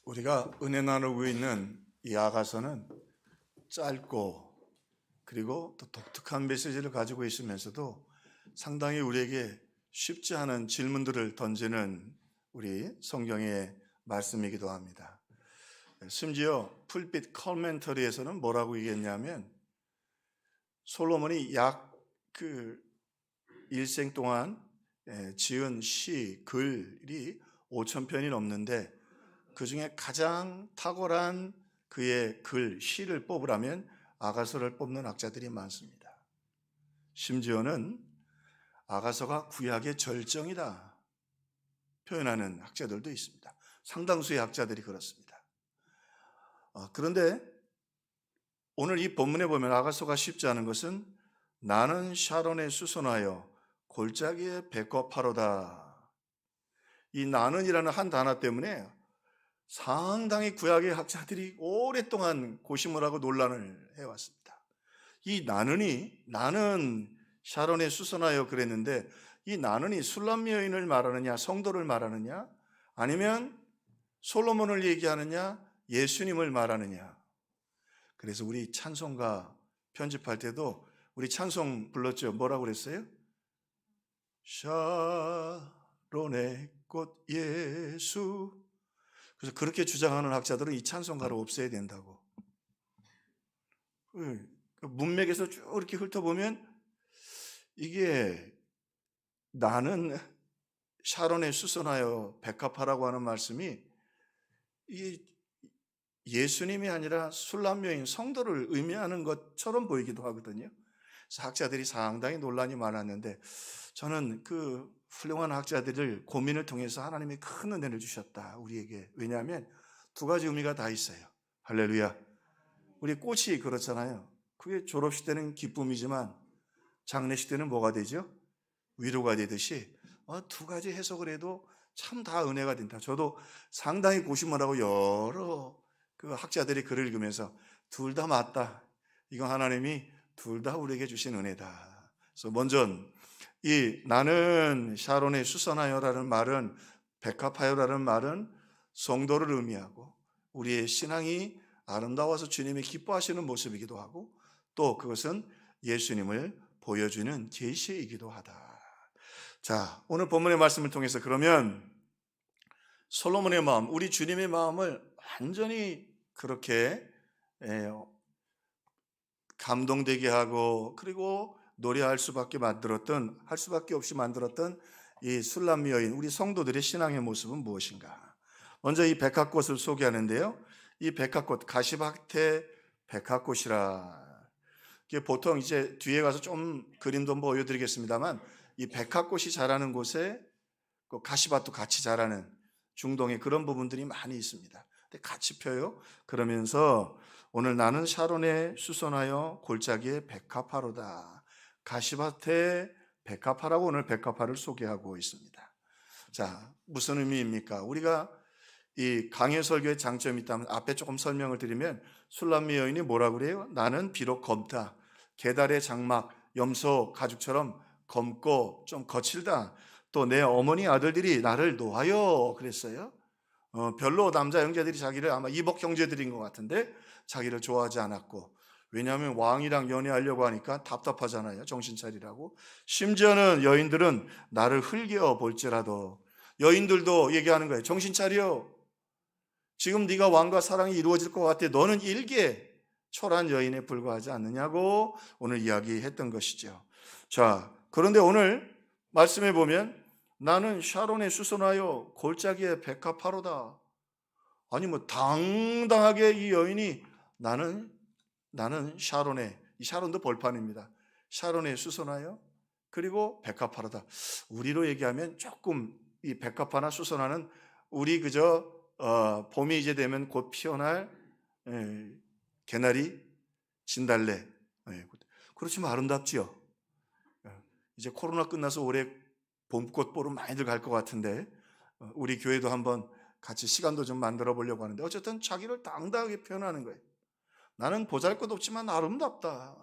우리가 은혜 나누고 있는 이 아가서는 짧고 그리고 또 독특한 메시지를 가지고 있으면서도 상당히 우리에게 쉽지 않은 질문들을 던지는 우리 성경의 말씀이기도 합니다. 심지어 풀빛 커멘터리에서는 뭐라고 얘기했냐면 솔로몬이 약 일생 동안 지은 시, 글이 5,000편이 넘는데 그 중에 가장 탁월한 그의 글, 시를 뽑으라면 아가서를 뽑는 학자들이 많습니다. 심지어는 아가서가 구약의 절정이다 표현하는 학자들도 있습니다. 상당수의 학자들이 그렇습니다. 그런데 오늘 이 본문에 보면 아가서가 쉽지 않은 것은 나는 샤론에 수선하여 골짜기에 백업하로다. 이 나는이라는 한 단어 때문에 상당히 구약의 학자들이 오랫동안 고심을 하고 논란을 해왔습니다. 이 나는 샤론에 수선하여 그랬는데 이 나는이 술람미 여인을 말하느냐 성도를 말하느냐 아니면 솔로몬을 얘기하느냐 예수님을 말하느냐. 그래서 우리 찬송가 편집할 때도 우리 찬송 불렀죠. 뭐라고 그랬어요? 샤론의 꽃 예수. 그래서 그렇게 주장하는 학자들은 이 찬송가를 없애야 된다고. 문맥에서 쭉 이렇게 훑어보면 이게 나는 샤론에 수선하여 백합하라고 하는 말씀이 이게 예수님이 아니라 술람 여인 성도를 의미하는 것처럼 보이기도 하거든요. 그래서 학자들이 상당히 논란이 많았는데 저는 그 훌륭한 학자들을 고민을 통해서 하나님이 큰 은혜를 주셨다 우리에게. 왜냐하면 두 가지 의미가 다 있어요. 할렐루야. 우리 꽃이 그렇잖아요. 그게 졸업식 때는 기쁨이지만 장례식 때는 뭐가 되죠? 위로가 되듯이 두 가지 해석을 해도 참 다 은혜가 된다. 저도 상당히 고심을 하고 여러 그 학자들이 글을 읽으면서 둘 다 맞다. 이건 하나님이 둘 다 우리에게 주신 은혜다. 그래서 먼저 이 나는 샤론에 수선하여라는 말은 백합하여라는 말은 성도를 의미하고 우리의 신앙이 아름다워서 주님이 기뻐하시는 모습이기도 하고 또 그것은 예수님을 보여주는 계시이기도 하다. 자, 오늘 본문의 말씀을 통해서 그러면 솔로몬의 마음, 우리 주님의 마음을 완전히 그렇게 감동되게 하고 그리고 노래할 수밖에 할 수밖에 없이 만들었던 이 술람미 여인, 우리 성도들의 신앙의 모습은 무엇인가? 먼저 이 백합꽃을 소개하는데요. 이 백합꽃, 가시밭의 백합꽃이라. 이게 보통 이제 뒤에 가서 좀 그림도 보여드리겠습니다만 이 백합꽃이 자라는 곳에 가시밭도 같이 자라는 중동에 그런 부분들이 많이 있습니다. 근데 같이 펴요. 그러면서 오늘 나는 샤론에 수선하여 골짜기에 백합하로다. 가시밭에 백합하라고 오늘 백합화를 소개하고 있습니다. 자, 무슨 의미입니까? 우리가 이 강해 설교의 장점이 있다면 앞에 조금 설명을 드리면 술람미 여인이 뭐라고 그래요? 나는 비록 검다. 게달의 장막, 염소 가죽처럼 검고 좀 거칠다. 또 내 어머니 아들들이 나를 놓아요 그랬어요. 별로 남자 형제들이 자기를 아마 이복 형제들인 것 같은데 자기를 좋아하지 않았고 왜냐하면 왕이랑 연애하려고 하니까 답답하잖아요. 정신 차리라고. 심지어는 여인들은 나를 흘겨 볼지라도 여인들도 얘기하는 거예요. 정신 차려. 지금 네가 왕과 사랑이 이루어질 것 같아. 너는 일개 초라한 여인에 불과하지 않느냐고 오늘 이야기했던 것이죠. 자, 그런데 오늘 말씀해 보면 나는 샤론에 수선하여 골짜기에 백합하로다. 아니 당당하게 이 여인이 나는 샤론에, 이 샤론도 벌판입니다. 샤론에 수선하여 그리고 백합하로다. 우리로 얘기하면 조금 이 백합하나 수선하는 우리 그저 봄이 이제 되면 곧 피어날 개나리, 진달래. 그렇지만 아름답지요. 이제 코로나 끝나서 올해 봄꽃 보러 많이들 갈 것 같은데 우리 교회도 한번 같이 시간도 좀 만들어 보려고 하는데 어쨌든 자기를 당당하게 표현하는 거예요. 나는 보잘것없지만 아름답다.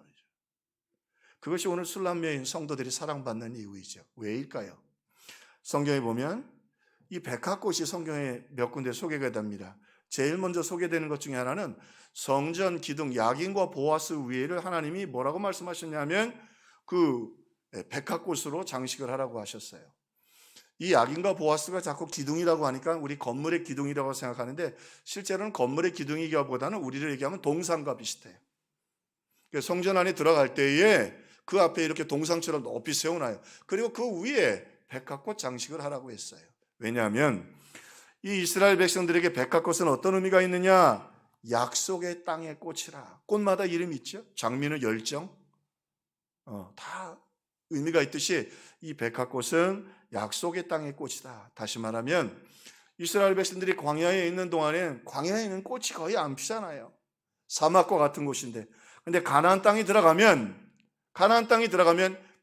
그것이 오늘 술람미 여인 성도들이 사랑받는 이유이죠. 왜일까요? 성경에 보면 이 백합꽃이 성경에 몇 군데 소개가 됩니다. 제일 먼저 소개되는 것 중에 하나는 성전 기둥 야긴과 보아스 위에를 하나님이 뭐라고 말씀하셨냐면 그 백합꽃으로 장식을 하라고 하셨어요. 이 야긴과 보아스가 자꾸 기둥이라고 하니까 우리 건물의 기둥이라고 생각하는데 실제로는 건물의 기둥이기보다는 우리를 얘기하면 동상과 비슷해요. 성전 안에 들어갈 때에 그 앞에 이렇게 동상처럼 높이 세워놔요. 그리고 그 위에 백합꽃 장식을 하라고 했어요. 왜냐하면 이 이스라엘 백성들에게 백합꽃은 어떤 의미가 있느냐? 약속의 땅의 꽃이라. 꽃마다 이름이 있죠. 장미는 열정, 다 의미가 있듯이 이 백합꽃은 약속의 땅의 꽃이다. 다시 말하면 이스라엘 백성들이 광야에 있는 동안엔 광야에 있는 꽃이 거의 안 피잖아요. 사막과 같은 곳인데, 근데 가나안 땅이 들어가면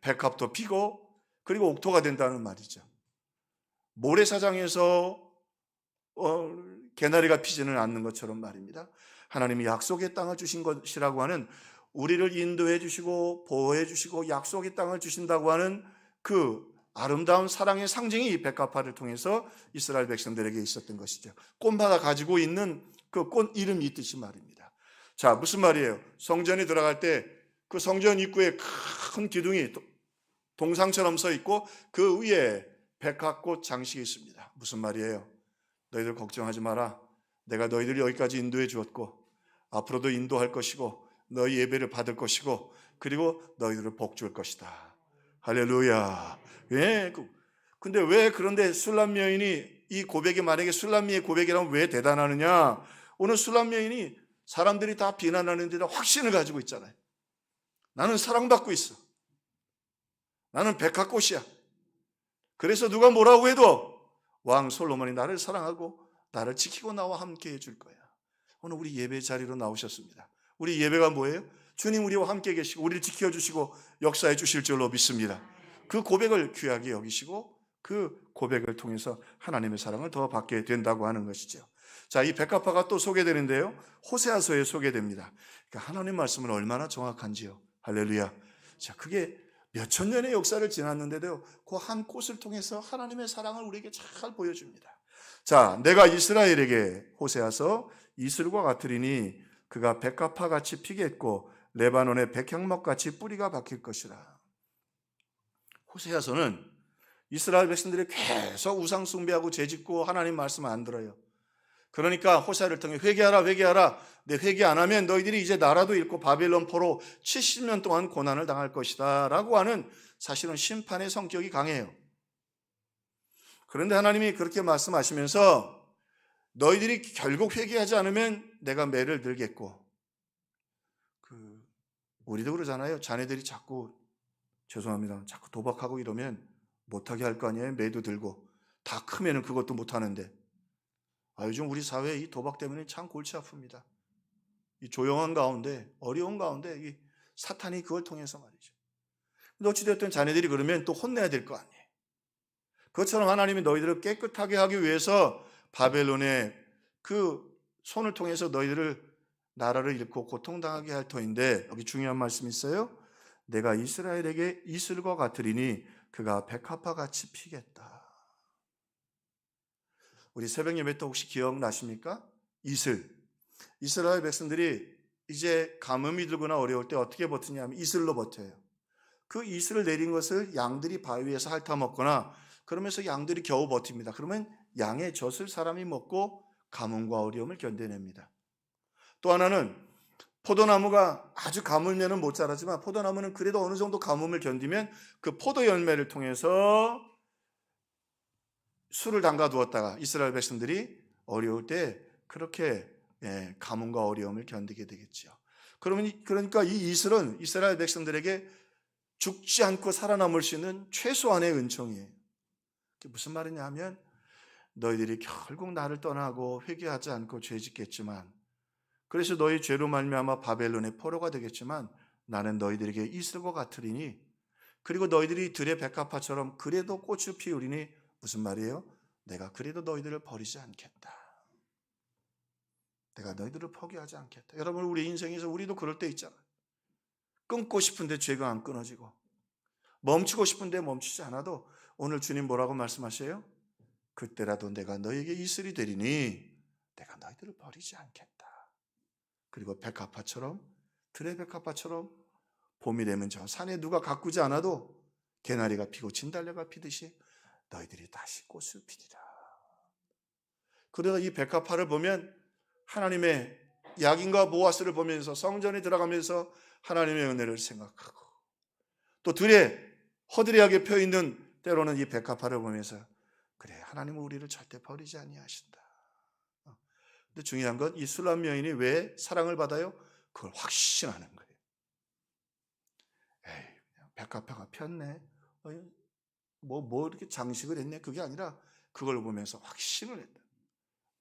백합도 피고 그리고 옥토가 된다는 말이죠. 모래사장에서 개나리가 피지는 않는 것처럼 말입니다. 하나님이 약속의 땅을 주신 것이라고 하는, 우리를 인도해 주시고 보호해 주시고 약속의 땅을 주신다고 하는 그 아름다운 사랑의 상징이 이 백합화를 통해서 이스라엘 백성들에게 있었던 것이죠. 꽃마다 가지고 있는 그 꽃 이름이 있듯이 말입니다. 자, 무슨 말이에요? 성전에 들어갈 때 그 성전 입구에 큰 기둥이 동상처럼 서 있고 그 위에 백합꽃 장식이 있습니다. 무슨 말이에요? 너희들 걱정하지 마라. 내가 너희들을 여기까지 인도해 주었고 앞으로도 인도할 것이고 너희 예배를 받을 것이고 그리고 너희들을 복 줄 것이다. 할렐루야. 예. 근데 왜 그런데 술람 여인이 이 고백이 만약에 술람미의 고백이라면 왜 대단하느냐? 오늘 술람 여인이 사람들이 다 비난하는데도 확신을 가지고 있잖아요. 나는 사랑받고 있어. 나는 백합꽃이야. 그래서 누가 뭐라고 해도 왕 솔로몬이 나를 사랑하고 나를 지키고 나와 함께 해줄 거야. 오늘 우리 예배 자리로 나오셨습니다. 우리 예배가 뭐예요? 주님 우리와 함께 계시고 우리를 지켜주시고 역사해 주실 줄로 믿습니다. 그 고백을 귀하게 여기시고 그 고백을 통해서 하나님의 사랑을 더 받게 된다고 하는 것이죠. 자, 이 백합화가 또 소개되는데요, 호세아서에 소개됩니다. 그러니까 하나님 말씀은 얼마나 정확한지요. 할렐루야. 자, 그게 몇천 년의 역사를 지났는데도 그 한 꽃을 통해서 하나님의 사랑을 우리에게 잘 보여줍니다. 자, 내가 이스라엘에게, 호세아서, 이슬과 같으리니 그가 백합화같이 피겠고 레바논의 백향목같이 뿌리가 박힐 것이라. 호세아서는 이스라엘 백성들이 계속 우상 숭배하고 죄짓고 하나님 말씀을 안 들어요. 그러니까 호세아를 통해 회개하라 회개하라. 내 회개 안 하면 너희들이 이제 나라도 잃고 바벨론 포로 70년 동안 고난을 당할 것이다 라고 하는, 사실은 심판의 성격이 강해요. 그런데 하나님이 그렇게 말씀하시면서 너희들이 결국 회개하지 않으면 내가 매를 들겠고, 우리도 그러잖아요. 자녀들이 자꾸 자꾸 도박하고 이러면 못하게 할 거 아니에요. 매도 들고 다 크면은 그것도 못하는데. 요즘 우리 사회에 이 도박 때문에 참 골치 아픕니다. 이 조용한 가운데, 어려운 가운데 이 사탄이 그걸 통해서 말이죠. 근데 어찌되었든 자녀들이 그러면 또 혼내야 될 거 아니에요. 그것처럼 하나님이 너희들을 깨끗하게 하기 위해서 바벨론의 그 손을 통해서 너희들을, 나라를 잃고 고통당하게 할 터인데, 여기 중요한 말씀이 있어요. 내가 이스라엘에게 이슬과 같으리니 그가 백합화같이 피겠다. 우리 새벽 예배 때 혹시 기억나십니까? 이스라엘 백성들이 이제 가뭄이 들거나 어려울 때 어떻게 버티냐면 이슬로 버텨요. 그 이슬을 내린 것을 양들이 바위에서 핥아먹거나 그러면서 양들이 겨우 버팁니다. 그러면 양의 젖을 사람이 먹고 가뭄과 어려움을 견뎌냅니다. 또 하나는 포도나무가 아주 가물면은 못 자라지만 포도나무는 그래도 어느 정도 가뭄을 견디면 그 포도 열매를 통해서 술을 담가 두었다가 이스라엘 백성들이 어려울 때 그렇게 가뭄과 어려움을 견디게 되겠죠. 그러니까 이 이슬은 이스라엘 백성들에게 죽지 않고 살아남을 수 있는 최소한의 은총이에요. 그게 무슨 말이냐 하면, 너희들이 결국 나를 떠나고 회개하지 않고 죄짓겠지만, 그래서 너희 죄로 말미암아 바벨론의 포로가 되겠지만 나는 너희들에게 이슬과 같으리니, 그리고 너희들이 들의 백합화처럼 그래도 꽃을 피우리니, 무슨 말이에요? 내가 그래도 너희들을 버리지 않겠다. 내가 너희들을 포기하지 않겠다. 여러분, 우리 인생에서 우리도 그럴 때 있잖아요. 끊고 싶은데 죄가 안 끊어지고, 멈추고 싶은데 멈추지 않아도 오늘 주님 뭐라고 말씀하세요? 그때라도 내가 너에게 이슬이 되리니 내가 너희들을 버리지 않겠다. 그리고 백합화처럼, 들의 백합화처럼 봄이 되면 저 산에 누가 가꾸지 않아도 개나리가 피고 진달래가 피듯이 너희들이 다시 꽃을 피리라. 그러다 이 백합화를 보면 하나님의 야긴과 보아스를 보면서 성전에 들어가면서 하나님의 은혜를 생각하고, 또 들에 허드레하게 펴있는 때로는 이 백합화를 보면서 그래, 하나님은 우리를 절대 버리지 아니하신다. 근데 중요한 건 이 술람 여인이 왜 사랑을 받아요? 그걸 확신하는 거예요. 에이, 그냥 백합화가 폈네, 뭐 이렇게 장식을 했네, 그게 아니라 그걸 보면서 확신을 했다.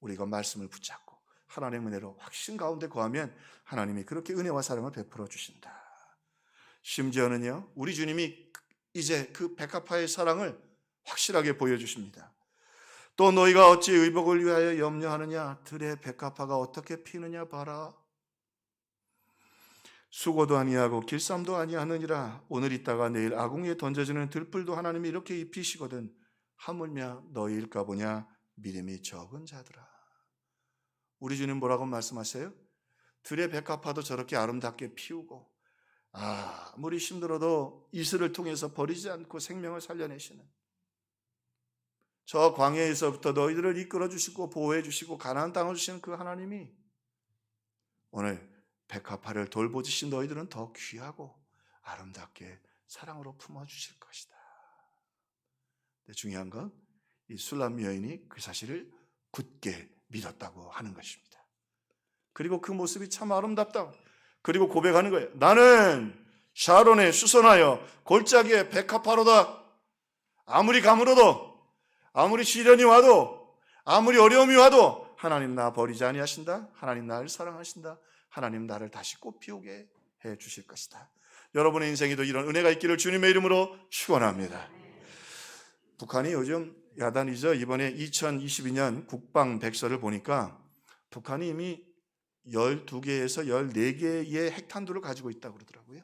우리가 말씀을 붙잡고 하나님의 은혜로 확신 가운데 거하면 하나님이 그렇게 은혜와 사랑을 베풀어 주신다. 심지어는요, 우리 주님이 이제 그 백합화의 사랑을 확실하게 보여주십니다. 또 너희가 어찌 의복을 위하여 염려하느냐? 들의 백합화가 어떻게 피느냐 봐라. 수고도 아니하고 길쌈도 아니하느니라. 오늘 있다가 내일 아궁이에 던져지는 들불도 하나님이 이렇게 입히시거든 하물며 너희일까 보냐, 믿음이 적은 자들아. 우리 주님 뭐라고 말씀하세요? 들의 백합화도 저렇게 아름답게 피우고 아무리 힘들어도 이슬을 통해서 버리지 않고 생명을 살려내시는, 저 광야에서부터 너희들을 이끌어 주시고 보호해 주시고 가나안 땅을 주시는 그 하나님이 오늘 백합화를 돌보듯이 너희들은 더 귀하고 아름답게 사랑으로 품어주실 것이다. 근데 중요한 건 이 술람 여인이 그 사실을 굳게 믿었다고 하는 것입니다. 그리고 그 모습이 참 아름답다. 그리고 고백하는 거예요. 나는 샤론에 수선하여 골짜기에 백합화로다. 아무리 가물어도, 아무리 시련이 와도, 아무리 어려움이 와도 하나님 나 버리지 아니하신다. 하나님 나를 사랑하신다. 하나님 나를 다시 꽃 피우게 해 주실 것이다. 여러분의 인생에도 이런 은혜가 있기를 주님의 이름으로 축원합니다. 북한이 요즘 야단이죠. 이번에 2022년 국방백서를 보니까 북한이 이미 12개에서 14개의 핵탄두를 가지고 있다고 그러더라고요.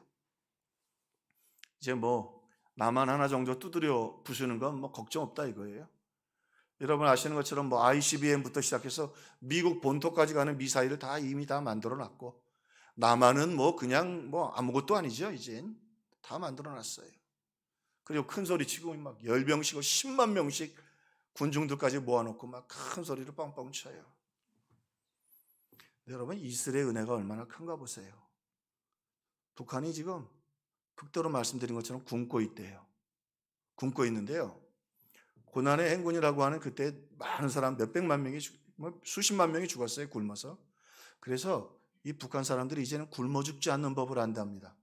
이제 뭐 남한 하나 정도 두드려 부수는 건 뭐 걱정 없다 이거예요. 여러분 아시는 것처럼 뭐 ICBM부터 시작해서 미국 본토까지 가는 미사일을 다 이미 다 만들어 놨고, 남한은 뭐 그냥 뭐 아무것도 아니죠. 이젠 다 만들어 놨어요. 그리고 큰 소리 치고 막 10명씩 10만 명씩 군중들까지 모아놓고 막 큰 소리를 뻥뻥 쳐요. 여러분 이스라엘의 은혜가 얼마나 큰가 보세요. 북한이 지금 극도로 말씀드린 것처럼 굶고 있대요. 굶고 있는데요, 고난의 행군이라고 하는 그때 많은 사람 몇백만 명이 수십만 명이 죽었어요, 굶어서. 그래서 이 북한 사람들이 이제는 굶어 죽지 않는 법을 안답니다.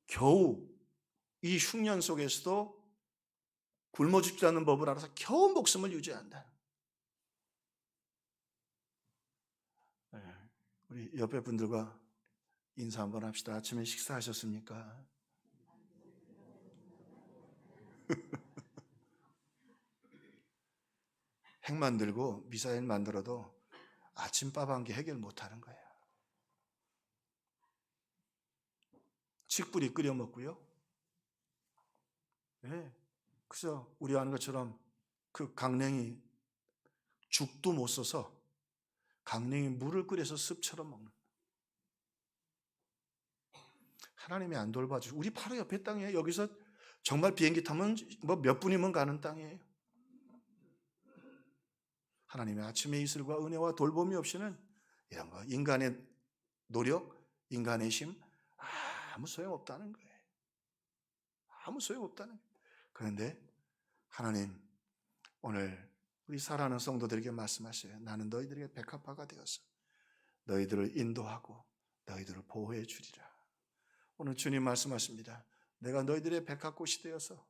겨우 이 흉년 속에서도 굶어 죽지 않는 법을 알아서 겨우 목숨을 유지한다. 우리 옆에 분들과 인사 한번 합시다. 아침에 식사하셨습니까? 핵 만들고 미사일 만들어도 아침밥 한 개 해결 못하는 거예요. 칡뿌리 끓여 먹고요. 네. 그래서 우리 아는 것처럼 그 강냉이 죽도 못 써서 강냉이 물을 끓여서 습처럼 먹는. 하나님이 안 돌봐주고, 우리 바로 옆에 땅이에요. 여기서 정말 비행기 타면 뭐 몇 분이면 가는 땅이에요. 하나님의 아침의 이슬과 은혜와 돌봄이 없이는 이런 거, 인간의 노력, 인간의 힘 아무 소용없다는 거예요. 아무 소용없다는 거예요. 그런데 하나님 오늘 우리 사랑하는 성도들에게 말씀하셔요. 나는 너희들에게 백합화가 되어서 너희들을 인도하고 너희들을 보호해 주리라. 오늘 주님 말씀하십니다. 내가 너희들의 백합꽃이 되어서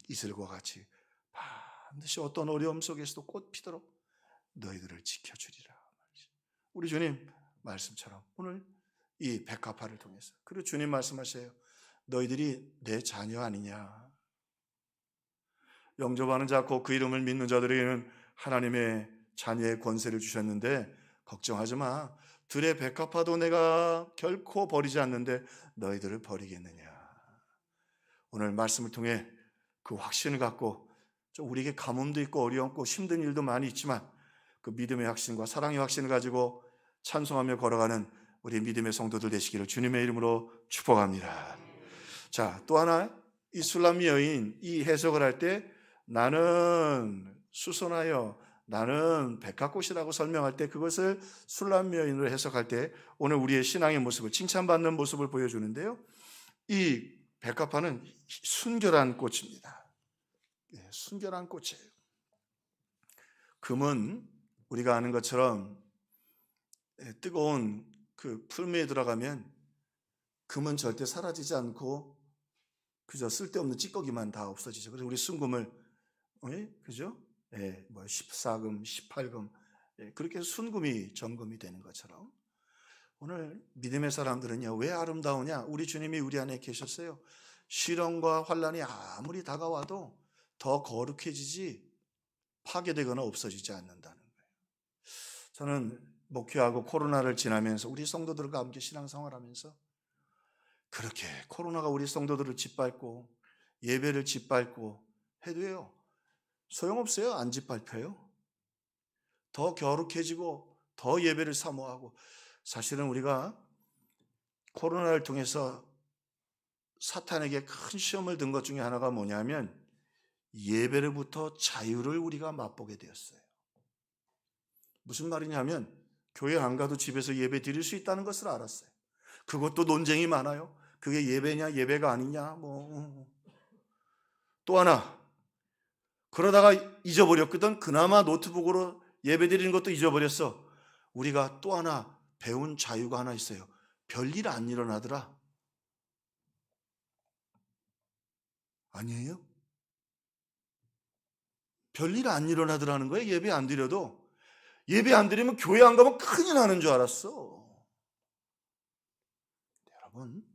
이슬과 같이 반드시 어떤 어려움 속에서도 꽃 피도록 너희들을 지켜주리라. 우리 주님 말씀처럼 오늘 이 백합화를 통해서, 그리고 주님 말씀하세요. 너희들이 내 자녀 아니냐. 영접하는 자 곧 그 이름을 믿는 자들에게는 하나님의 자녀의 권세를 주셨는데 걱정하지 마. 들의 백합화도 내가 결코 버리지 않는데 너희들을 버리겠느냐. 오늘 말씀을 통해 그 확신을 갖고 우리에게 가뭄도 있고 어려움고 힘든 일도 많이 있지만 그 믿음의 확신과 사랑의 확신을 가지고 찬송하며 걸어가는 우리 믿음의 성도들 되시기를 주님의 이름으로 축복합니다. 자, 또 하나 이 술람미 여인 이 해석을 할 때 나는 수선하여 나는 백합꽃이라고 설명할 때 그것을 술람미 여인으로 해석할 때 오늘 우리의 신앙의 모습을 칭찬받는 모습을 보여주는데요. 이 백합화는 순결한 꽃입니다. 순결한 꽃이에요. 금은 우리가 아는 것처럼 뜨거운 그 풀무에 들어가면 금은 절대 사라지지 않고 그저 쓸데없는 찌꺼기만 다 없어지죠. 그래서 우리 순금을 그죠? 뭐 14금, 18금 그렇게 순금이 점금이 되는 것처럼 오늘 믿음의 사람들은요 왜 아름다우냐? 우리 주님이 우리 안에 계셨어요. 시련과 환난이 아무리 다가와도 더 거룩해지지 파괴되거나 없어지지 않는다는 거예요. 저는 목회하고 코로나를 지나면서 우리 성도들과 함께 신앙생활하면서 그렇게 코로나가 우리 성도들을 짓밟고 예배를 짓밟고 해도요 소용없어요. 안 짓밟혀요. 더 거룩해지고 더 예배를 사모하고 사실은 우리가 코로나를 통해서 사탄에게 큰 시험을 든 것 중에 하나가 뭐냐면 예배로부터 자유를 우리가 맛보게 되었어요. 무슨 말이냐면 교회 안 가도 집에서 예배 드릴 수 있다는 것을 알았어요. 그것도 논쟁이 많아요. 그게 예배냐 예배가 아니냐 또 하나 그러다가 잊어버렸거든. 그나마 노트북으로 예배 드리는 것도 잊어버렸어. 우리가 또 하나 배운 자유가 하나 있어요. 별일 안 일어나더라. 아니에요? 별일 안 일어나더라는 거예요. 예배 안 드려도. 예배 안 드리면 교회 안 가면 큰일 나는 줄 알았어. 여러분,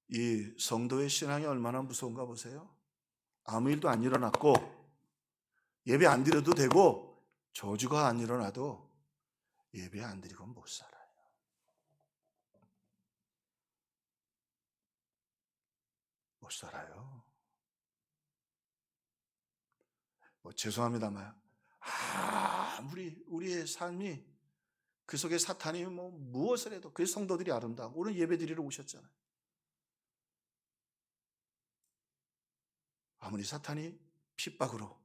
이 성도의 신앙이 얼마나 무서운가 보세요. 아무 일도 안 일어났고 예배 안 드려도 되고 저주가 안 일어나도 예배 안 드리고 못 살아요. 못 살아요. 죄송합니다만 아무리 우리의 삶이 그 속에 사탄이 무엇을 해도 그 성도들이 아름다워. 오늘 예배 드리러 오셨잖아요. 아무리 사탄이 핍박으로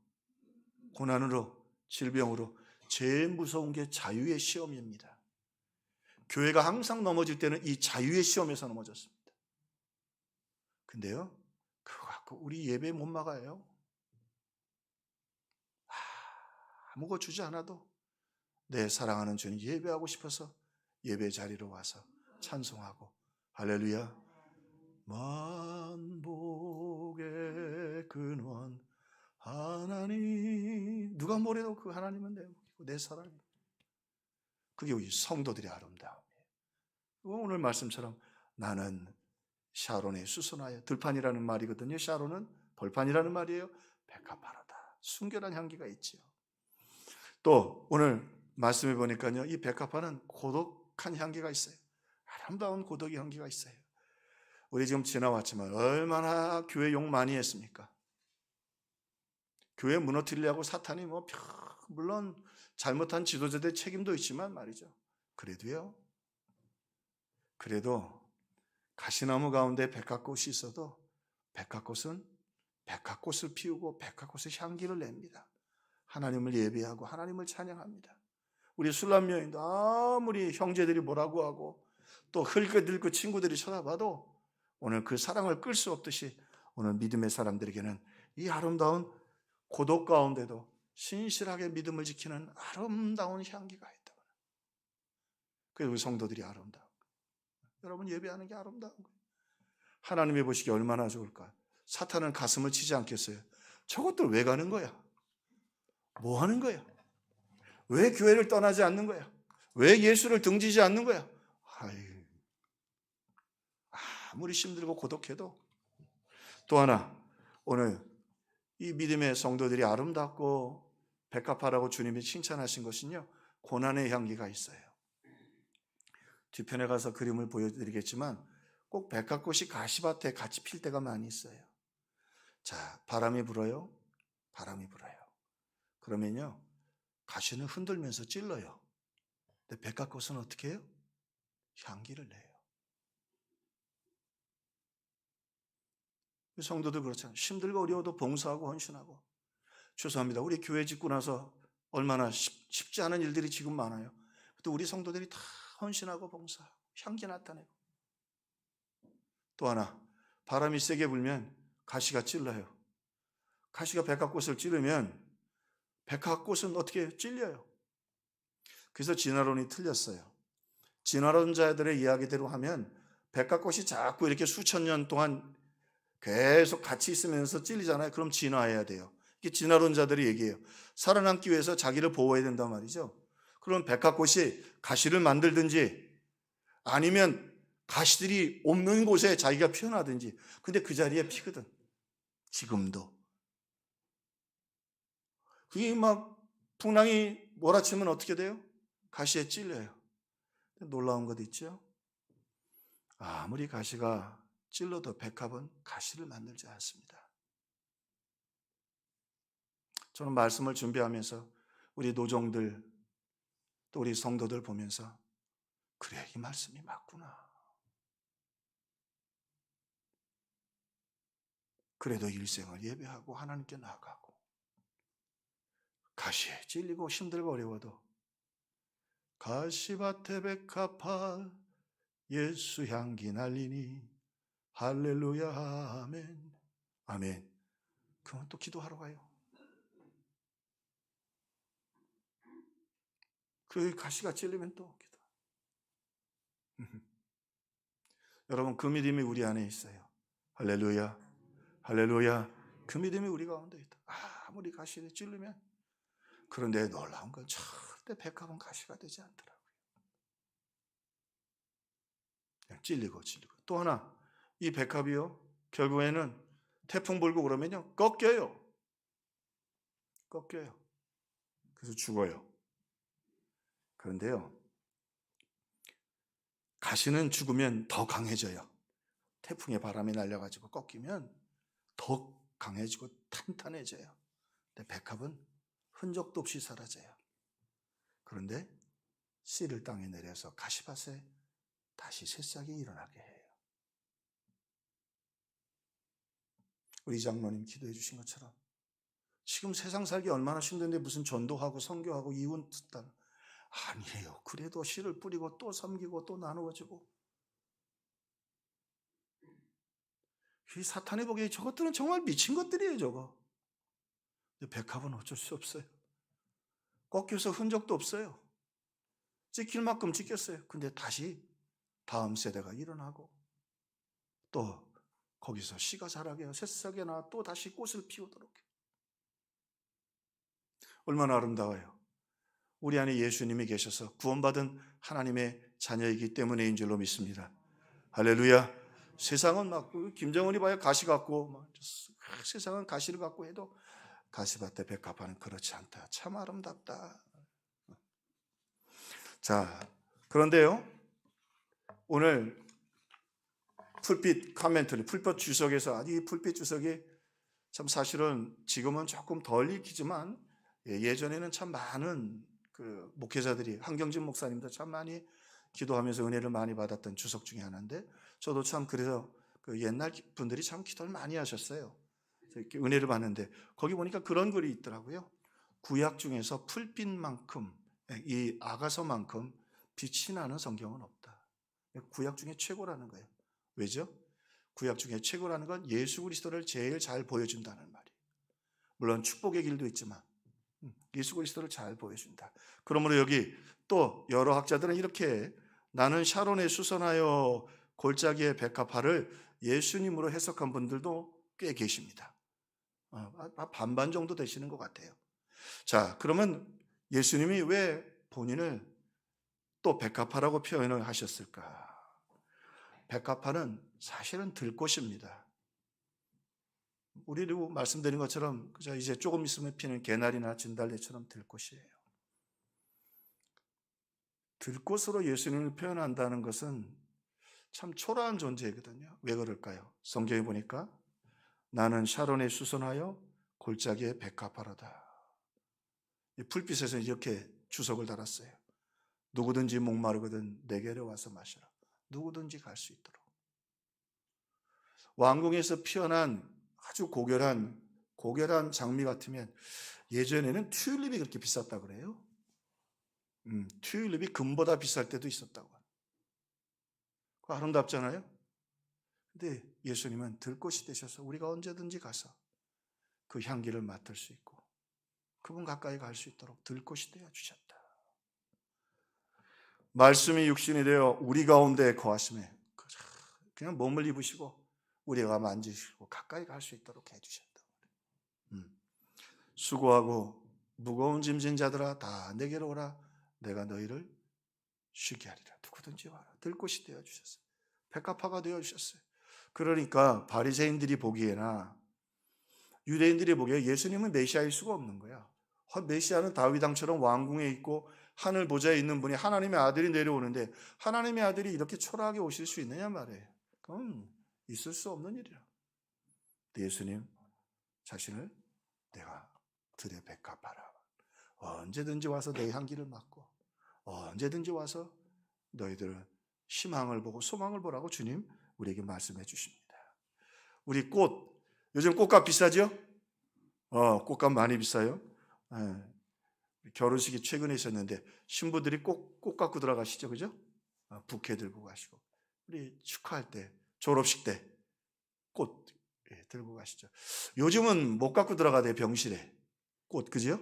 고난으로 질병으로 제일 무서운 게 자유의 시험입니다. 교회가 항상 넘어질 때는 이 자유의 시험에서 넘어졌습니다. 근데요 그거 갖고 우리 예배 못 막아요. 아무거 주지 않아도 내 사랑하는 주님 예배하고 싶어서 예배 자리로 와서 찬송하고 할렐루야. 만복의 근원 하나님 누가 뭐래도 그 하나님은 내 사랑이에요. 그게 우리 성도들의 아름다움이에요. 오늘 말씀처럼 나는 샤론의 수선하여 들판이라는 말이거든요. 샤론은 벌판이라는 말이에요. 백합화로다. 순결한 향기가 있지요. 또 오늘 말씀해 보니까요. 이 백합화는 고독한 향기가 있어요. 아름다운 고독의 향기가 있어요. 우리 지금 지나왔지만 얼마나 교회 욕 많이 했습니까? 교회 무너뜨리려고 사탄이 물론 잘못한 지도자들의 책임도 있지만 말이죠. 그래도 가시나무 가운데 백합꽃이 있어도 백합꽃은 백합꽃을 피우고 백합꽃의 향기를 냅니다. 하나님을 예배하고 하나님을 찬양합니다. 우리 술람 여인도 아무리 형제들이 뭐라고 하고 또 흘끗흘끗 친구들이 쳐다봐도 오늘 그 사랑을 끌 수 없듯이 오늘 믿음의 사람들에게는 이 아름다운 고독 가운데도 신실하게 믿음을 지키는 아름다운 향기가 있다. 그래서 우리 성도들이 아름다운 거예요. 여러분 예배하는 게 아름다운 거예요. 하나님이 보시기에 얼마나 좋을까. 사탄은 가슴을 치지 않겠어요. 저것들 왜 가는 거야? 뭐 하는 거야? 왜 교회를 떠나지 않는 거야? 왜 예수를 등지지 않는 거야? 아무리 힘들고 고독해도. 또 하나 오늘 이 믿음의 성도들이 아름답고 백합화라고 주님이 칭찬하신 것은요 고난의 향기가 있어요. 뒤편에 가서 그림을 보여드리겠지만 꼭 백합꽃이 가시밭에 같이 필 때가 많이 있어요. 자, 바람이 불어요. 바람이 불어요. 그러면요, 가시는 흔들면서 찔러요. 근데 백합꽃은 어떻게 해요? 향기를 내요. 성도들 그렇잖아요. 힘들고 어려워도 봉사하고 헌신하고. 죄송합니다. 우리 교회 짓고 나서 얼마나 쉽지 않은 일들이 지금 많아요. 또 우리 성도들이 다 헌신하고 봉사하고 향기 나타내고. 또 하나, 바람이 세게 불면 가시가 찔러요. 가시가 백합꽃을 찌르면 백합꽃은 어떻게 찔려요? 그래서 진화론이 틀렸어요. 진화론자들의 이야기대로 하면 백합꽃이 자꾸 이렇게 수천 년 동안 계속 같이 있으면서 찔리잖아요. 그럼 진화해야 돼요. 이게 진화론자들이 얘기해요. 살아남기 위해서 자기를 보호해야 된단 말이죠. 그럼 백합꽃이 가시를 만들든지 아니면 가시들이 없는 곳에 자기가 피어나든지, 근데 그 자리에 피거든. 지금도. 그게 막 풍랑이 몰아치면 어떻게 돼요? 가시에 찔려요. 놀라운 것 있죠? 아무리 가시가 찔러도 백합은 가시를 만들지 않습니다. 저는 말씀을 준비하면서 우리 노종들 또 우리 성도들 보면서 그래, 이 말씀이 맞구나. 그래도 일생을 예배하고 하나님께 나아가고 가시에 찔리고 힘들고 어려워도 가시밭에 백합화 예수 향기 날리니 할렐루야 아멘 아멘. 그러면 또 기도하러 가요. 그 가시가 찔리면 또 기도. 여러분, 그 믿음이 우리 안에 있어요. 할렐루야 할렐루야. 그 믿음이 우리 가운데 있다. 아무리 가시에 찔리면. 그런데 놀라운 건 절대 백합은 가시가 되지 않더라고요. 그냥 찔리고. 또 하나, 이 백합이요, 결국에는 태풍 불고 그러면요, 꺾여요. 그래서 죽어요. 그런데요, 가시는 죽으면 더 강해져요. 태풍의 바람이 날려가지고 꺾이면 더 강해지고 탄탄해져요. 근데 백합은 흔적도 없이 사라져요. 그런데 씨를 땅에 내려서 가시밭에 다시 새싹이 일어나게 해요. 우리 장로님 기도해 주신 것처럼 지금 세상 살기 얼마나 힘든데 무슨 전도하고 선교하고 이웃 듣다. 아니에요. 그래도 씨를 뿌리고 또 섬기고 또 나누어지고. 이 사탄이 보기에 저것들은 정말 미친 것들이에요, 저거. 근데 백합은 어쩔 수 없어요. 꺾여서 흔적도 없어요. 찍힐 만큼 찍혔어요. 근데 다시 다음 세대가 일어나고 또 거기서 씨가 자라게 해요. 새싹이 나 또 다시 꽃을 피우도록 해요. 얼마나 아름다워요. 우리 안에 예수님이 계셔서 구원받은 하나님의 자녀이기 때문인 줄로 믿습니다. 할렐루야. 세상은 막 김정은이 봐야 가시 같고 세상은 가시를 갖고 해도 가시밭에 백합화는 그렇지 않다. 참 아름답다. 자, 그런데요, 오늘 풀빛 카멘터리, 풀빛 주석에서 이 풀빛 주석이 참 사실은 지금은 조금 덜 읽히지만 예전에는 참 많은 그 목회자들이, 한경진 목사님도 참 많이 기도하면서 은혜를 많이 받았던 주석 중에 하나인데, 저도 참 그래서 그 옛날 분들이 참 기도를 많이 하셨어요. 이렇게 은혜를 받는데 거기 보니까 그런 글이 있더라고요. 구약 중에서 풀빛만큼, 이 아가서만큼 빛이 나는 성경은 없다. 구약 중에 최고라는 거예요. 왜죠? 구약 중에 최고라는 건 예수 그리스도를 제일 잘 보여준다는 말이에요. 물론 축복의 길도 있지만 예수 그리스도를 잘 보여준다. 그러므로 여기 또 여러 학자들은 이렇게, 나는 샤론에 수선하여 골짜기의 백합화를 예수님으로 해석한 분들도 꽤 계십니다. 반반 정도 되시는 것 같아요. 자, 그러면 예수님이 왜 본인을 또 백합화라고 표현을 하셨을까? 백합화는 사실은 들꽃입니다. 우리도 말씀드린 것처럼 그저 이제 조금 있으면 피는 개나리나 진달래처럼 들꽃이에요. 들꽃으로 예수님을 표현한다는 것은 참 초라한 존재거든요. 왜 그럴까요? 성경에 보니까 나는 샤론에 수선하여 골짜기에 백합화로다. 이 불빛에서 이렇게 주석을 달았어요. 누구든지 목마르거든 내게로 와서 마셔라. 누구든지 갈 수 있도록. 왕궁에서 피어난 아주 고결한 장미 같으면, 예전에는 튤립이 그렇게 비쌌다고 그래요. 튤립이 금보다 비쌀 때도 있었다고. 그거 아름답잖아요. 근데 예수님은 들꽃이 되셔서 우리가 언제든지 가서 그 향기를 맡을 수 있고 그분 가까이 갈 수 있도록 들꽃이 되어 주셨다. 말씀이 육신이 되어 우리 가운데 거하심에 그냥 몸을 입으시고 우리가 만지시고 가까이 갈 수 있도록 해주셨다. 수고하고 무거운 짐진 자들아 다 내게로 오라. 내가 너희를 쉬게 하리라. 누구든지 와라. 들꽃이 되어 주셨어요. 백합화가 되어 주셨어요. 그러니까 바리새인들이 보기에나 유대인들이 보기에 예수님은 메시아일 수가 없는 거야. 메시아는 다윗 왕처럼 왕궁에 있고 하늘 보좌에 있는 분이 하나님의 아들이 내려오는데 하나님의 아들이 이렇게 초라하게 오실 수 있느냐 말이에요. 그건 있을 수 없는 일이라. 예수님 자신을 내가 들의 백합화라. 언제든지 와서 내 향기를 맡고 언제든지 와서 너희들은 희망을 보고 소망을 보라고 주님 우리에게 말씀해 주십니다. 우리 꽃, 요즘 꽃값 비싸죠? 꽃값 많이 비싸요. 결혼식이 최근에 있었는데 신부들이 꽃 갖고 들어가시죠, 그죠? 부케 들고 가시고 우리 축하할 때 졸업식 때 꽃 들고 가시죠. 요즘은 못 갖고 들어가대요. 병실에 꽃, 그죠?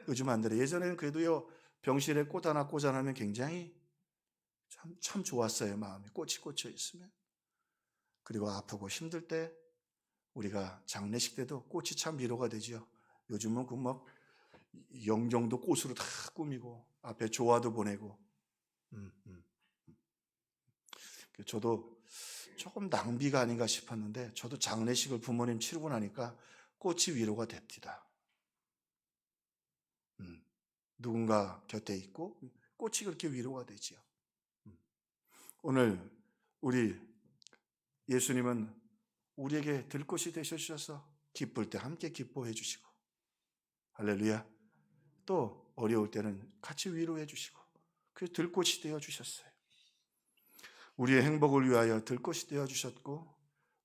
요즘 안 들어요. 예전에는 그래도요 병실에 꽃 하나 꽂아놓으면 굉장히 참 좋았어요. 마음이 꽃이 꽂혀 있으면. 그리고 아프고 힘들 때 우리가 장례식 때도 꽃이 참 위로가 되죠. 요즘은 그 막 영정도 꽃으로 다 꾸미고 앞에 조화도 보내고. 저도 조금 낭비가 아닌가 싶었는데 저도 장례식을 부모님 치르고 나니까 꽃이 위로가 됩니다. 누군가 곁에 있고 꽃이 그렇게 위로가 되지요. 오늘 우리 예수님은 우리에게 들꽃이 되셔서 기쁠 때 함께 기뻐해 주시고, 할렐루야. 또 어려울 때는 같이 위로해 주시고, 그 들꽃이 되어 주셨어요. 우리의 행복을 위하여 들꽃이 되어 주셨고,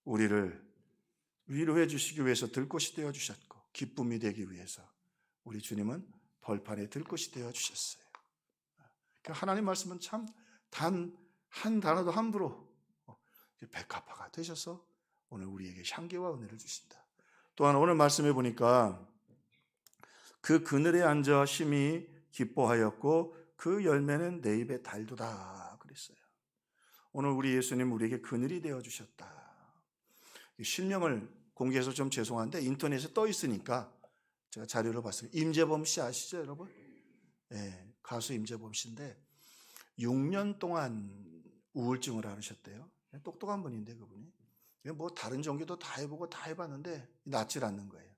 우리를 위로해 주시기 위해서 들꽃이 되어 주셨고, 기쁨이 되기 위해서 우리 주님은 벌판에 들꽃이 되어 주셨어요. 하나님 말씀은 참 단 한 단어도 함부로 백합화가 되셔서 오늘 우리에게 향기와 은혜를 주신다. 또한 오늘 말씀해 보니까 그 그늘에 앉아 심히 기뻐하였고 그 열매는 내 입에 달도다 그랬어요. 오늘 우리 예수님 우리에게 그늘이 되어 주셨다. 실명을 공개해서 좀 죄송한데 인터넷에 떠 있으니까 제가 자료를 봤습니다. 임재범 씨 아시죠, 여러분? 네, 가수 임재범 씨인데 6년 동안 우울증을 앓으셨대요. 똑똑한 분인데 그분이. 뭐 다른 종교도 다 해보고 다 해봤는데 낫질 않는 거예요.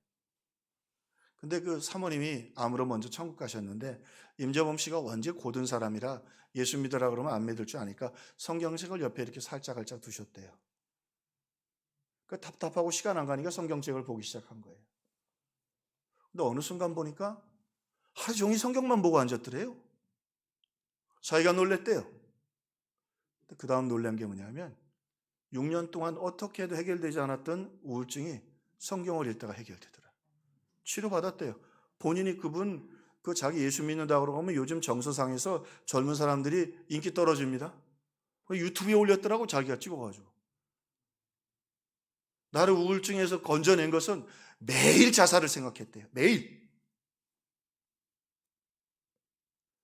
근데 그 사모님이 암으로 먼저 천국 가셨는데 임재범 씨가 원체 고든 사람이라 예수 믿으라 그러면 안 믿을 줄 아니까 성경책을 옆에 이렇게 살짝 두셨대요. 그 답답하고 시간 안 가니까 성경책을 보기 시작한 거예요. 근데 어느 순간 보니까 하루 종일 성경만 보고 앉았더래요. 자기가 놀랬대요. 그 다음 놀란 게 뭐냐면 6년 동안 어떻게 해도 해결되지 않았던 우울증이 성경을 읽다가 해결되더라. 치료받았대요. 본인이 그 자기 예수 믿는다고 그러면 요즘 정서상에서 젊은 사람들이 인기 떨어집니다. 유튜브에 올렸더라고 자기가 찍어가지고. 나를 우울증에서 건져낸 것은 매일 자살을 생각했대요. 매일.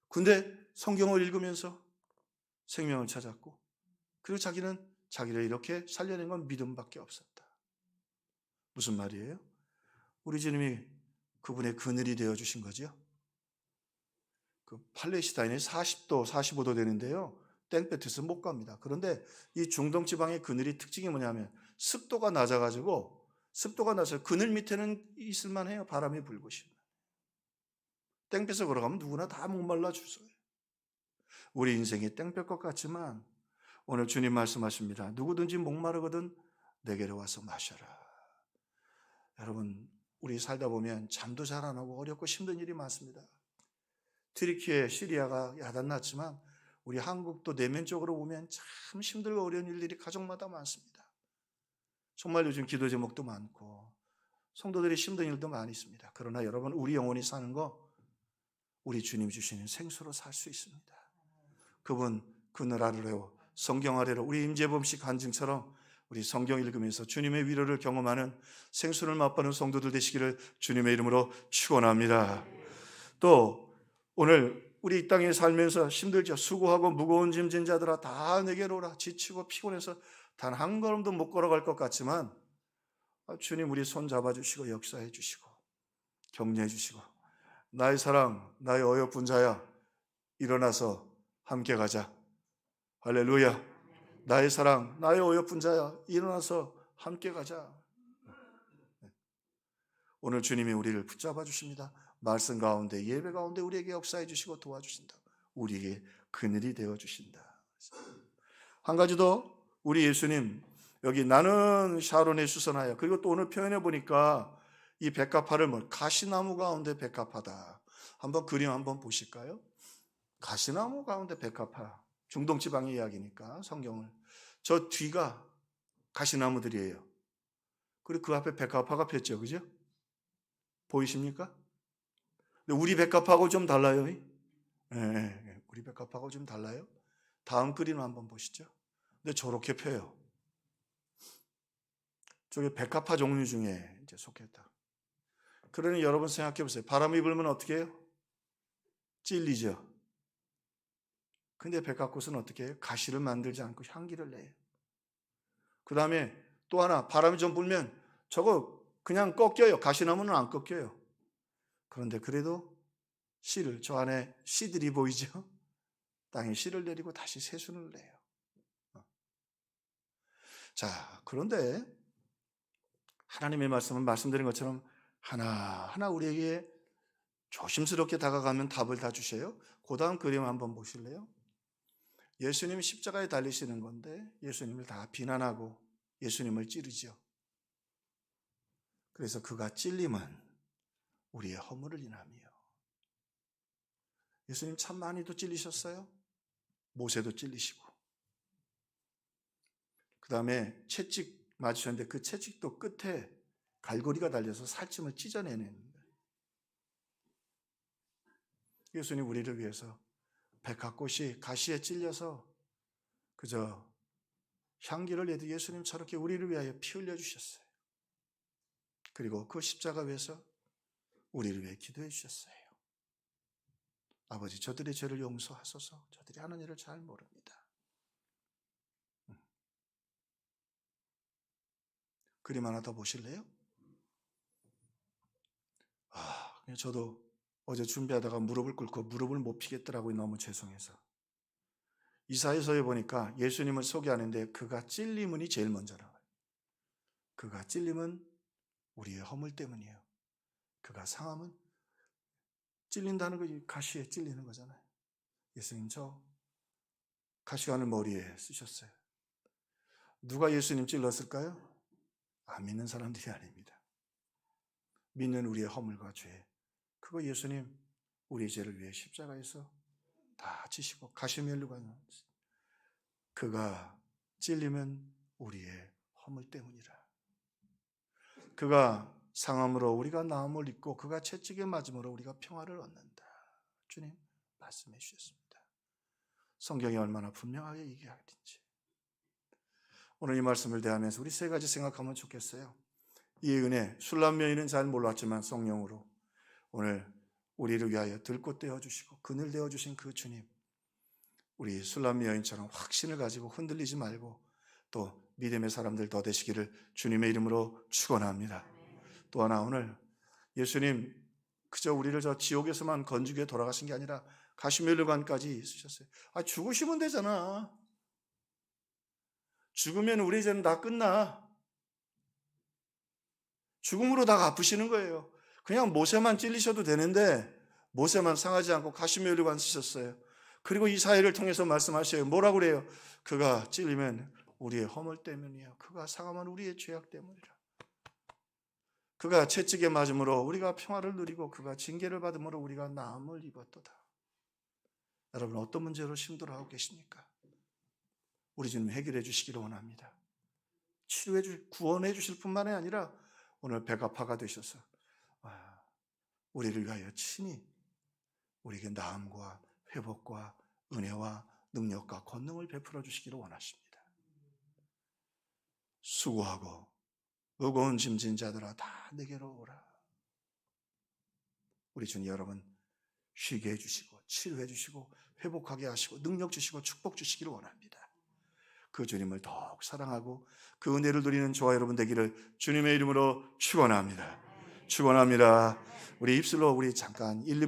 근데 성경을 읽으면서 생명을 찾았고 그리고 자기는 자기를 이렇게 살려낸 건 믿음밖에 없었다. 무슨 말이에요? 우리 주님이 그분의 그늘이 되어주신 거죠. 그 팔레스타인에 40도, 45도 되는데요. 땡볕에서 못 갑니다. 그런데 이 중동 지방의 그늘이 특징이 뭐냐면 습도가 낮아가지고 습도가 낮아서 그늘 밑에는 있을만해요. 바람이 불고 싶으면. 땡볕에 걸어가면 누구나 다 목말라 죽어요. 우리 인생이 땡볕것 같지만 오늘 주님 말씀하십니다. 누구든지 목마르거든 내게로 와서 마셔라. 여러분, 우리 살다 보면 잠도 잘 안 오고 어렵고 힘든 일이 많습니다. 튀르키예, 시리아가 야단났지만 우리 한국도 내면적으로 보면 참 힘들고 어려운 일들이 가족마다 많습니다. 정말 요즘 기도 제목도 많고 성도들이 힘든 일도 많이 있습니다. 그러나 여러분, 우리 영혼이 사는 거 우리 주님 주시는 생수로 살 수 있습니다. 그분 그늘 아래로, 성경 아래로, 우리 임재범 씨 간증처럼 우리 성경 읽으면서 주님의 위로를 경험하는 생수를 맛보는 성도들 되시기를 주님의 이름으로 축원합니다. 또 오늘 우리 이 땅에 살면서 힘들죠. 수고하고 무거운 짐진 자들아 다 내게로 오라. 지치고 피곤해서 단 한 걸음도 못 걸어갈 것 같지만 주님 우리 손 잡아주시고 역사해 주시고 격려해 주시고, 나의 사랑, 나의 어여쁜 자야, 일어나서 함께 가자. 할렐루야. 나의 사랑, 나의 어여쁜 자야, 일어나서 함께 가자. 오늘 주님이 우리를 붙잡아 주십니다. 말씀 가운데, 예배 가운데 우리에게 역사해 주시고 도와주신다. 우리에게 그늘이 되어 주신다. 한 가지 더, 우리 예수님 여기 나는 샤론의 수선하여, 그리고 또 오늘 표현해 보니까 이 백합화를 가시나무 가운데 백합화다. 한번 그림 한번 보실까요? 가시나무 가운데 백합화. 중동 지방의 이야기니까 성경을. 저 뒤가 가시나무들이에요. 그리고 그 앞에 백합화가 폈죠. 그죠? 보이십니까? 근데 우리 백합화하고 좀 달라요. 네, 우리 백합화하고 좀 달라요. 다음 그림 한번 보시죠. 근데 저렇게 펴요. 저게 백합화 종류 중에 이제 속했다. 그러니 여러분 생각해 보세요. 바람이 불면 어떻게 해요? 찔리죠. 근데 백합꽃은 어떻게 해요? 가시를 만들지 않고 향기를 내요. 그 다음에 또 하나, 바람이 좀 불면 저거 그냥 꺾여요. 가시나무는 안 꺾여요. 그런데 그래도 씨를, 저 안에 씨들이 보이죠? 땅에 씨를 내리고 다시 새순을 내요. 자, 그런데 하나님의 말씀은 말씀드린 것처럼 하나하나 우리에게 조심스럽게 다가가면 답을 다 주셔요. 그 다음 그림 한번 보실래요? 예수님이 십자가에 달리시는 건데 예수님을 다 비난하고 예수님을 찌르죠. 그래서 그가 찔림은 우리의 허물을 인함이요. 예수님 참 많이도 찔리셨어요. 모세도 찔리시고, 그 다음에 채찍 맞으셨는데 그 채찍도 끝에 갈고리가 달려서 살찜을 찢어내는 거예요. 예수님 우리를 위해서 백합꽃이 가시에 찔려서 그저 향기를 내도 예수님 저렇게 우리를 위하여 피 흘려 주셨어요. 그리고 그 십자가 위에서 우리를 위해 기도해 주셨어요. 아버지, 저들의 죄를 용서하소서. 저들이 하는 일을 잘 모릅니다. 그림 하나 더 보실래요? 저도 어제 준비하다가 무릎을 꿇고 무릎을 못 피겠더라고요. 너무 죄송해서. 이사야서에 보니까 예수님을 소개하는데 그가 찔림은이 제일 먼저 나와요. 그가 찔림은 우리의 허물 때문이에요. 그가 상함은, 찔린다는 거 가시에 찔리는 거잖아요. 예수님 저 가시관을 머리에 쓰셨어요. 누가 예수님 찔렀을까요? 안 믿는 사람들이 아닙니다. 믿는 우리의 허물과 죄, 그거 예수님 우리의 죄를 위해 십자가에서 다 지시고 가시멜로가 그가 찔리면 우리의 허물 때문이라. 그가 상함으로 우리가 나음을 입고 그가 채찍에 맞음으로 우리가 평화를 얻는다. 주님 말씀해 주셨습니다. 성경이 얼마나 분명하게 얘기하든지. 오늘 이 말씀을 대하면서 우리 세 가지 생각하면 좋겠어요. 이 은혜, 술람 여인은 잘 몰랐지만 성령으로 오늘 우리를 위하여 들꽃 되어주시고 그늘 되어주신 그 주님, 우리 술람 여인처럼 확신을 가지고 흔들리지 말고 또 믿음의 사람들 더 되시기를 주님의 이름으로 축원합니다. 또 하나, 오늘 예수님 그저 우리를 저 지옥에서만 건지게 돌아가신 게 아니라 가시멜로관까지 있으셨어요. 죽으시면 되잖아. 죽으면 우리 죄는 다 끝나. 죽음으로 다 갚으시는 거예요. 그냥 모세만 찔리셔도 되는데 모세만 상하지 않고 가시멜로관 쓰셨어요. 그리고 이 사회를 통해서 말씀하셔요. 뭐라고 그래요? 그가 찔리면 우리의 허물 때문이에요. 그가 상하면 우리의 죄악 때문이라. 그가 채찍에 맞음으로 우리가 평화를 누리고 그가 징계를 받음으로 우리가 나음을 입었도다. 여러분, 어떤 문제로 힘들어하고 계십니까? 우리 주님 해결해 주시기를 원합니다. 구원해 주실 뿐만이 아니라 오늘 백합화가 되셔서 우리를 위하여 친히 우리에게 나음과 회복과 은혜와 능력과 권능을 베풀어 주시기를 원하십니다. 수고하고 무거운 짐진 자들아 다 내게로 오라. 우리 주님 여러분 쉬게 해주시고 치료해 주시고 회복하게 하시고 능력 주시고 축복 주시기를 원합니다. 그 주님을 더욱 사랑하고 그 은혜를 누리는 저와 여러분 되기를 주님의 이름으로 축원합니다. 축원합니다. 우리 입술로 우리 잠깐 1,